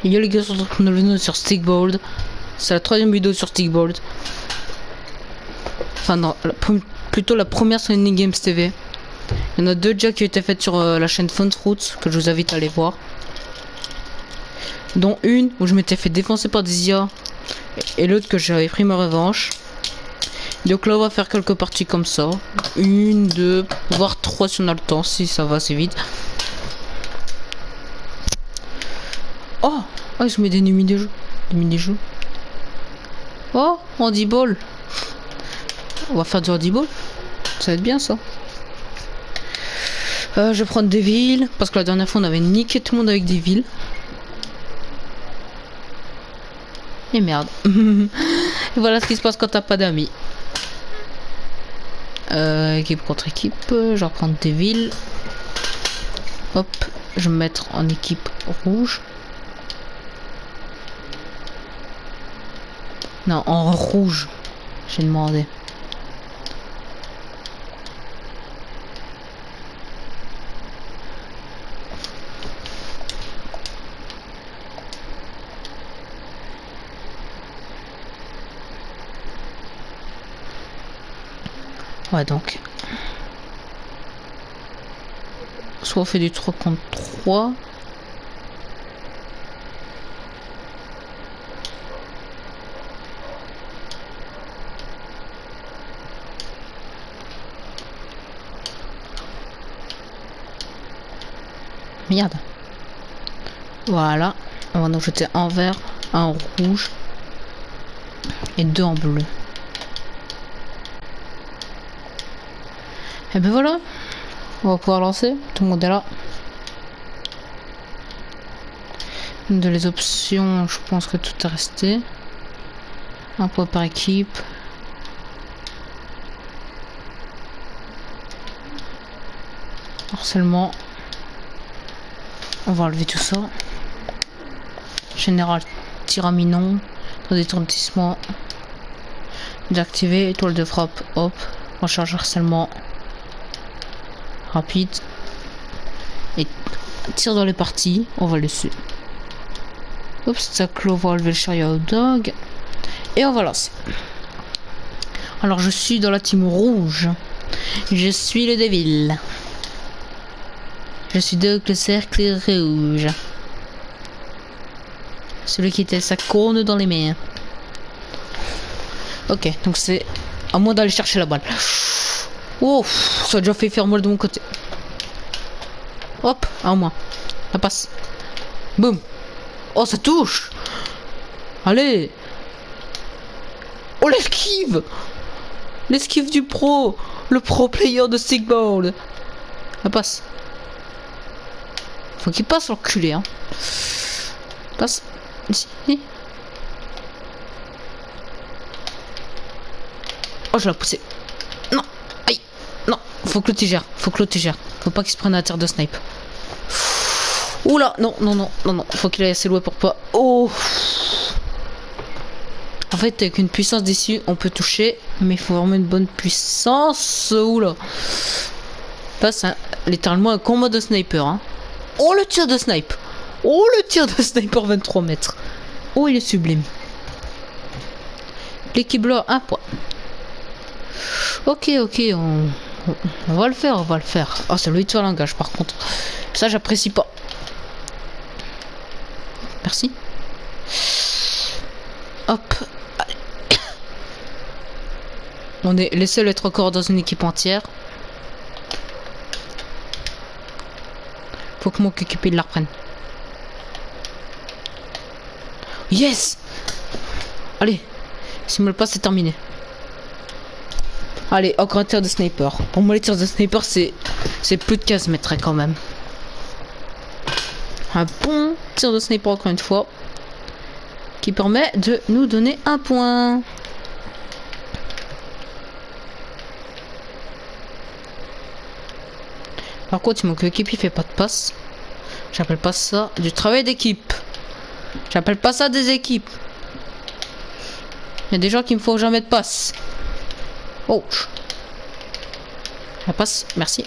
Yo les gars, on se retrouve sur Stickboard. C'est la troisième vidéo sur Stickboard. Enfin non, plutôt la première sur Indie Games TV. Il y en a deux déjà qui ont été faites sur la chaîne Fun Fruits, que je vous invite à aller voir. Dont une où je m'étais fait défoncer par des IA. Et l'autre que j'avais pris ma revanche. Donc là on va faire quelques parties comme ça. Une, deux, voire trois si on a le temps, si ça va assez vite. Oh, ils se met des mini-jeux. Des mini-jeux. Oh, handball. On va faire du handball. Ça va être bien ça. Je vais prendre des villes. Parce que la dernière fois on avait niqué tout le monde avec des villes. Et merde. Et voilà ce qui se passe quand t'as pas d'amis. Équipe contre équipe. Je vais reprendre des villes. Hop. Je vais me mettre en équipe rouge. Non, en rouge. J'ai demandé. Ouais, donc. Soit on fait du 3 contre 3. Merde. Voilà. On va en jeter un vert, un en rouge et deux en bleu. Et ben voilà. On va pouvoir lancer. Tout le monde est là. De les options, je pense que tout est resté. Un point par équipe. Harcèlement. On va enlever tout ça. Général tir à minon. Détournissement. Désactiver. Étoile de frappe. Hop. Recharge harcèlement. Rapide. Et tire dans les parties. On va le laisser. Obstacle. On va enlever le chariot hot dog. Et on va lancer. Alors je suis dans la team rouge. Je suis le Devil. Je suis donc le cercle rouge. Celui qui était sa corne dans les mains. Ok, donc c'est à moi d'aller chercher la balle. Oh, ça a déjà fait faire mal de mon côté. Hop, à moi. Ça passe. Boum. Oh, ça touche. Allez. Oh, l'esquive. L'esquive du pro. Le pro player de Stickboard. Ça passe. Faut qu'il passe l'enculé, hein. Passe. Ici. Oh, je l'ai poussé. Non. Aïe. Non. Faut que tu gères. Faut pas qu'il se prenne à terre de snipe. Oula. Non. Faut qu'il aille assez loin pour pas. Oh. En fait, avec une puissance d'ici, on peut toucher. Mais il faut vraiment une bonne puissance. Oula. Là, c'est littéralement un combat de sniper, hein. Oh, le tir de snipe. Oh, le tir de sniper 23 mètres. Oh, il est sublime. L'équipe là, un point. Ok, on va le faire, Oh, c'est le hit sur langage, par contre. Ça, j'apprécie pas. Merci. Hop. Allez. On est les seuls à être encore dans une équipe entière. Faut que mon coéquipier la reprenne. Yes. Allez. Si me le passe, c'est terminé. Allez, encore un tir de sniper. Pour moi, les tirs de sniper, c'est plus de 15 mètres quand même. Un bon tir de sniper encore une fois. Qui permet de nous donner un point. Par contre, si mon coéquipier fait pas de passe, j'appelle pas ça du travail d'équipe. J'appelle pas ça des équipes. Il y a des gens qui me font jamais de passe. Oh. La passe, merci.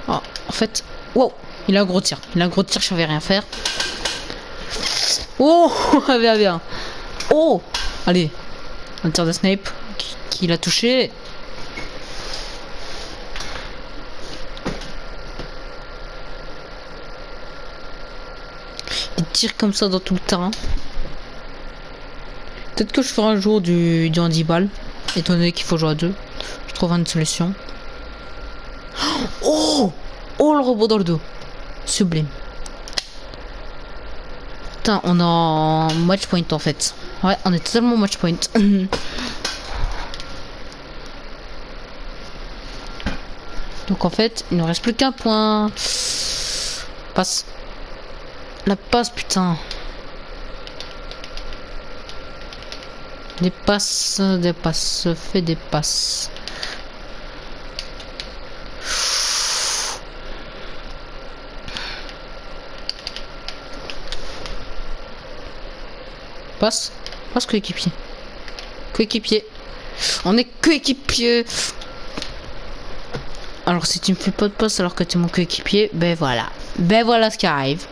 Oh, en fait, wow. Il a un gros tir. Il a un gros tir, je savais rien faire. Oh, bien, bien. Oh, allez. Un tir de snipe qui l'a touché. Il tire comme ça dans tout le terrain. Peut-être que je ferai un jour du handball. Étant donné qu'il faut jouer à deux. Je trouverai une solution. Oh, oh, le robot dans le dos. Sublime. Putain, on a match point en fait. Ouais, on est totalement match point. Donc en fait, il ne reste plus qu'un point. Passe. La passe, putain. Des passes, fais des passes. Passe coéquipier. Coéquipier. On est coéquipier. Alors si tu me fais pas de passe alors que tu es mon coéquipier, ben voilà. Ben voilà ce qui arrive.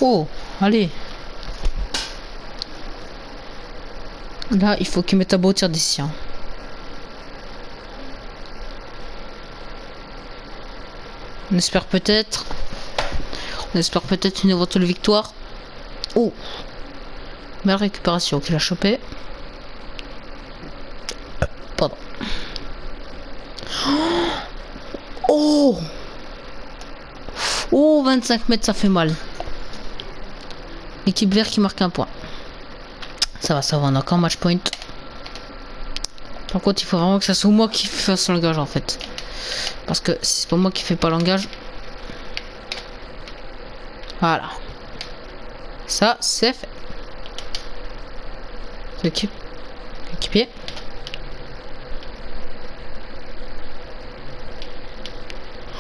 Oh, allez. Là, il faut qu'il mette un beau tir d'ici. Hein. On espère peut-être une éventuelle victoire. Oh, belle récupération qu'il a chopé. Pardon. Oh, oh, 25 mètres, ça fait mal. L'équipe verte qui marque un point. Ça va, on a encore match point. Par contre, il faut vraiment que ça soit moi qui fasse l'engage en fait. Parce que si c'est pas moi qui fais pas l'engage. Voilà. Ça, c'est fait. Équipier.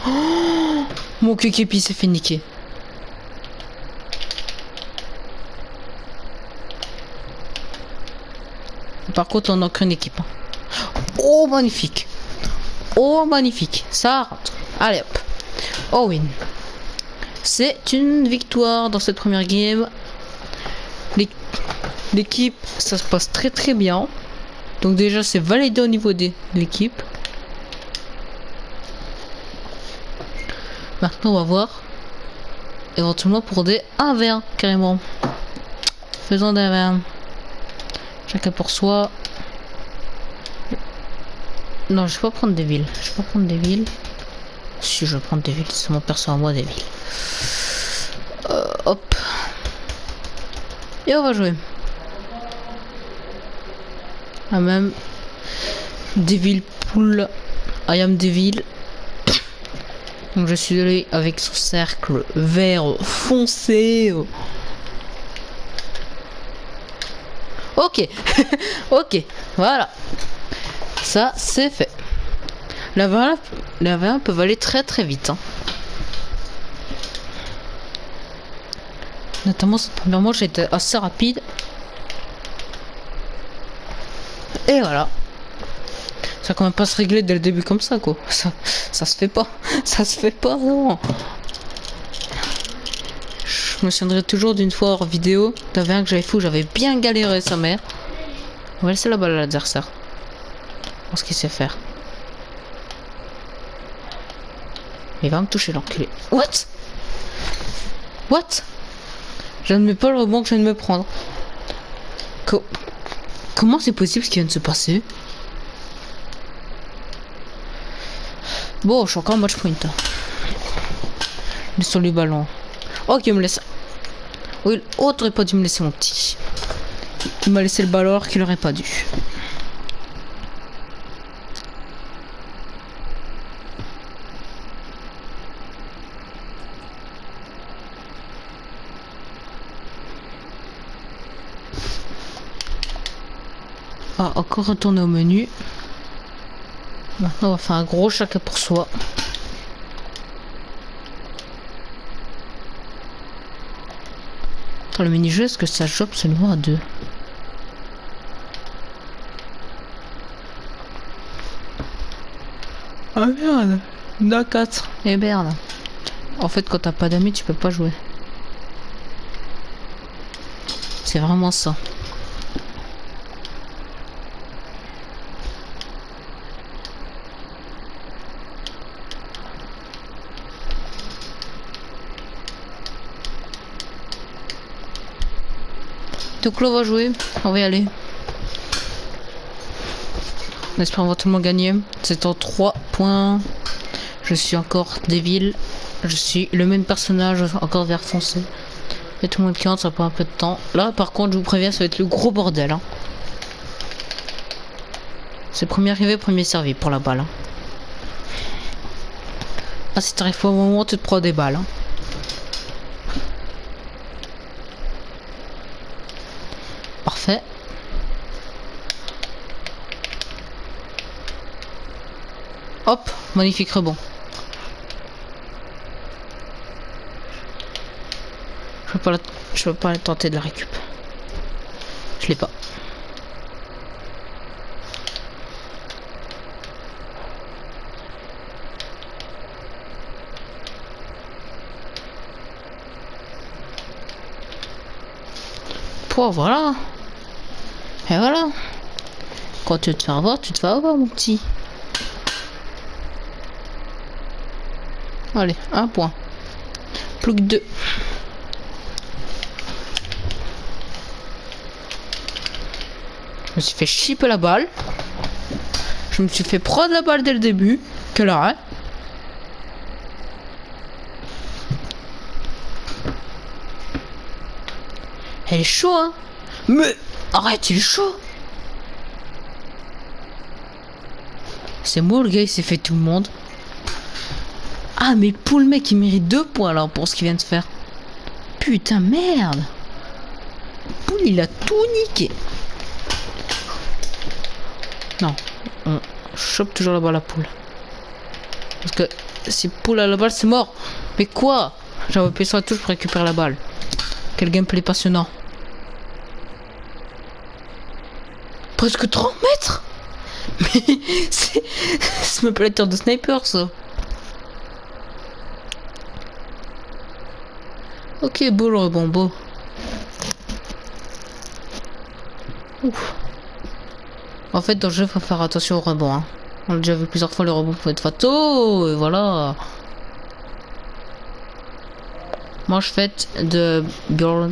Oh, mon coéquipier s'est fait niquer. Par contre, on a qu'une équipe. Oh, magnifique. Oh, magnifique. Ça rentre. Allez, hop. Oh, win. C'est une victoire dans cette première game. L'équipe, ça se passe très très bien. Donc déjà, c'est validé au niveau de l'équipe. Maintenant, on va voir. Éventuellement pour des 1v1, carrément. Faisons des 1v1. Chacun pour soi. Non, je vais pas prendre des villes. Si, je vais prendre des villes. C'est mon perso à moi, des villes. Hop. Et on va jouer. Ah, même. Devil Pool. I am Devil. Donc je suis allé avec son cercle vert foncé. Ok. Ok. Voilà. Ça, c'est fait. La V1 peut aller très très vite. Hein. Notamment cette première manche était assez rapide. Et voilà. Ça va quand même pas se régler dès le début comme ça quoi. Ça se fait pas. Ça se fait pas non. Je me souviendrai toujours d'une fois hors vidéo d'un que j'avais fou, j'avais bien galéré sa mère. On va laisser la balle à l'adversaire. Voir ce qu'il sait faire. Il va me toucher l'enculé. What? Je ne mets pas le rebond que je viens de me prendre. Comment c'est possible ce qui vient de se passer? Bon, je suis encore en match point. Laissons les ballons. Ok, il me laisse. Oui, l'autre aurait pas dû me laisser mon petit. Il m'a laissé le ballon alors qu'il aurait pas dû. Ah, encore retourner au menu. Maintenant, on va faire un gros chacun pour soi. Le mini-jeu, est-ce que ça joue absolument à 2? Ah merde, on a 4. Et merde. En fait, quand t'as pas d'amis, tu peux pas jouer. C'est vraiment ça. Donc là, on va jouer. On va y aller. On espère qu'on va tout le monde gagner. C'est en 3 points. Je suis encore Devil. Je suis le même personnage, encore vert foncé. Et tout le monde qui rentre, ça prend un peu de temps. Là, par contre, je vous préviens, ça va être le gros bordel. Hein. C'est premier arrivé, premier servi pour la balle. Hein. Ah, si t'arrives pas au moment, tu te prends des balles. Hein. Parfait. Hop, magnifique rebond. Je peux pas tenter de la récup. Je l'ai pas. Pouah, voilà. Et voilà. Quand tu te fais avoir, tu te fais avoir, mon petit. Allez, 1 point. Plus que 2. Je me suis fait chipper la balle. Je me suis fait prendre la balle dès le début. Quel arrêt. Elle est chaud, hein. Mais arrête, il est chaud. C'est moi le gars, il s'est fait tout le monde. Ah mais pour le mec, il mérite 2 points alors pour ce qu'il vient de faire. Putain, merde. Poule, il a tout niqué. Non, on chope toujours la balle à Poule. Parce que si Poule a la balle, c'est mort. Mais quoi? J'avais appuyé sur la touche pour récupérer la balle. Quel gameplay passionnant. Presque 30 mètres. Mais c'est même pas la terre de sniper, ça. Ok, beau le rebond, beau. Ouf. En fait, dans le jeu, il faut faire attention au rebond. Hein. On a déjà vu plusieurs fois le rebond pour être fataux, et voilà. Manche faite de Girl.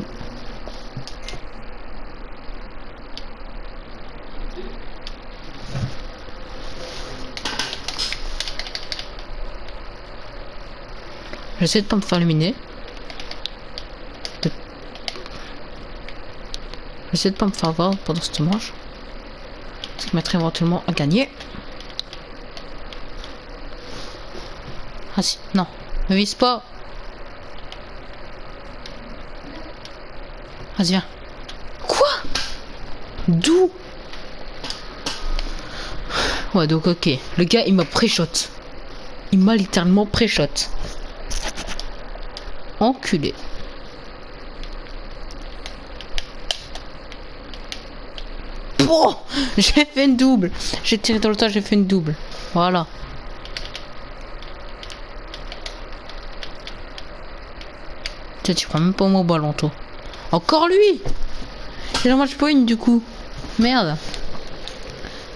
J'essaie de pas me faire éliminer. J'essaie de pas me faire voir pendant cette manche. Ce qui mettrait éventuellement à gagner. Ah si, non. Ne vise pas. Vas-y, viens. Quoi? D'où? Ouais, donc ok. Le gars, il m'a pré-shot. Il m'a littéralement pré-shot. Enculé. Oh, j'ai fait une double. J'ai tiré dans le tas, j'ai fait une double. Voilà. Tu prends même pas mon ballon, toi. Encore lui. C'est la match point du coup. Merde.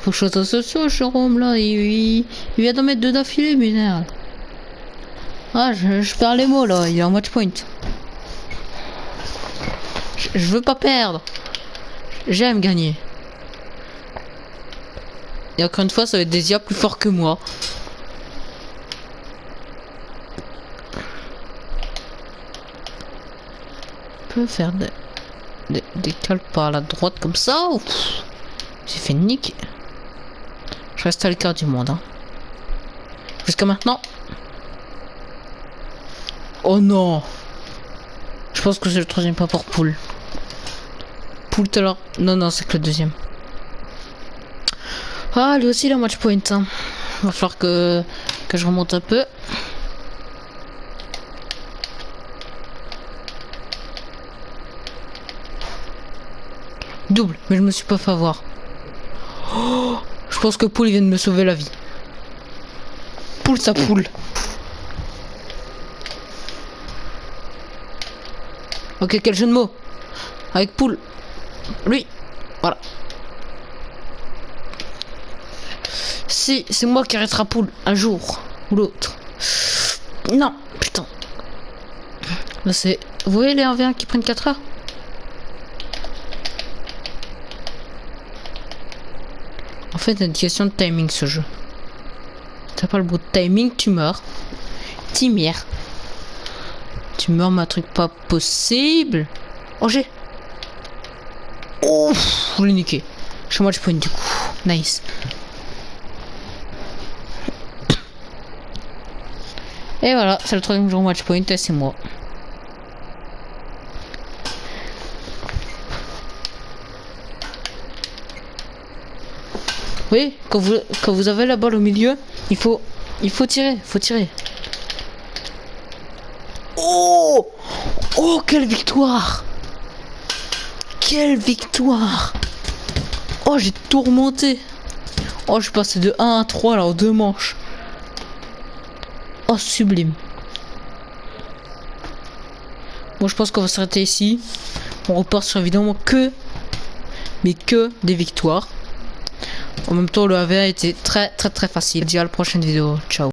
Faut que je fasse attention, Jérôme là. Il vient d'en mettre 2 d'affilée, mais merde. Ah, je perds les mots là. Il est en match point. Je veux pas perdre. J'aime gagner. Et encore une fois, ça va être des IA plus forts que moi. On peut faire des cales par la droite comme ça. J'ai fait niquer. Je reste à l'écart du monde. Hein. Jusqu'à maintenant. Oh non. Je pense que c'est le 3e pas pour Poule. Poule tout à l'heure. Non, non, c'est que le 2e. Ah, lui aussi, il a match point. Hein. Va falloir que je remonte un peu. Double, mais je me suis pas fait avoir. Oh, je pense que Poule il vient de me sauver la vie. Poule sa poule. Ok, quel jeu de mots. Avec Poule. Lui. Voilà. Si, c'est moi qui arrêtera Poule un jour ou l'autre. Non, putain. Là c'est... Vous voyez les 1v1 qui prennent 4 heures? En fait, c'est une question de timing ce jeu. T'as pas le beau timing, tu meurs. Timir. Tu meurs, mais un truc pas possible. Oh, j'ai. Oh, je l'ai niqué. Je suis match point du coup. Nice. Et voilà, c'est le troisième jour match point et c'est moi. Oui, quand vous avez la balle au milieu, il faut tirer, Oh, oh, quelle victoire! Quelle victoire! Oh, j'ai tout remonté. Oh, je suis passé de 1 à 3 là en 2 manches. Oh, sublime. Bon, je pense qu'on va s'arrêter ici. On repart sur évidemment que des victoires. En même temps, le AVA était très facile. Je vous dis à la prochaine vidéo. Ciao.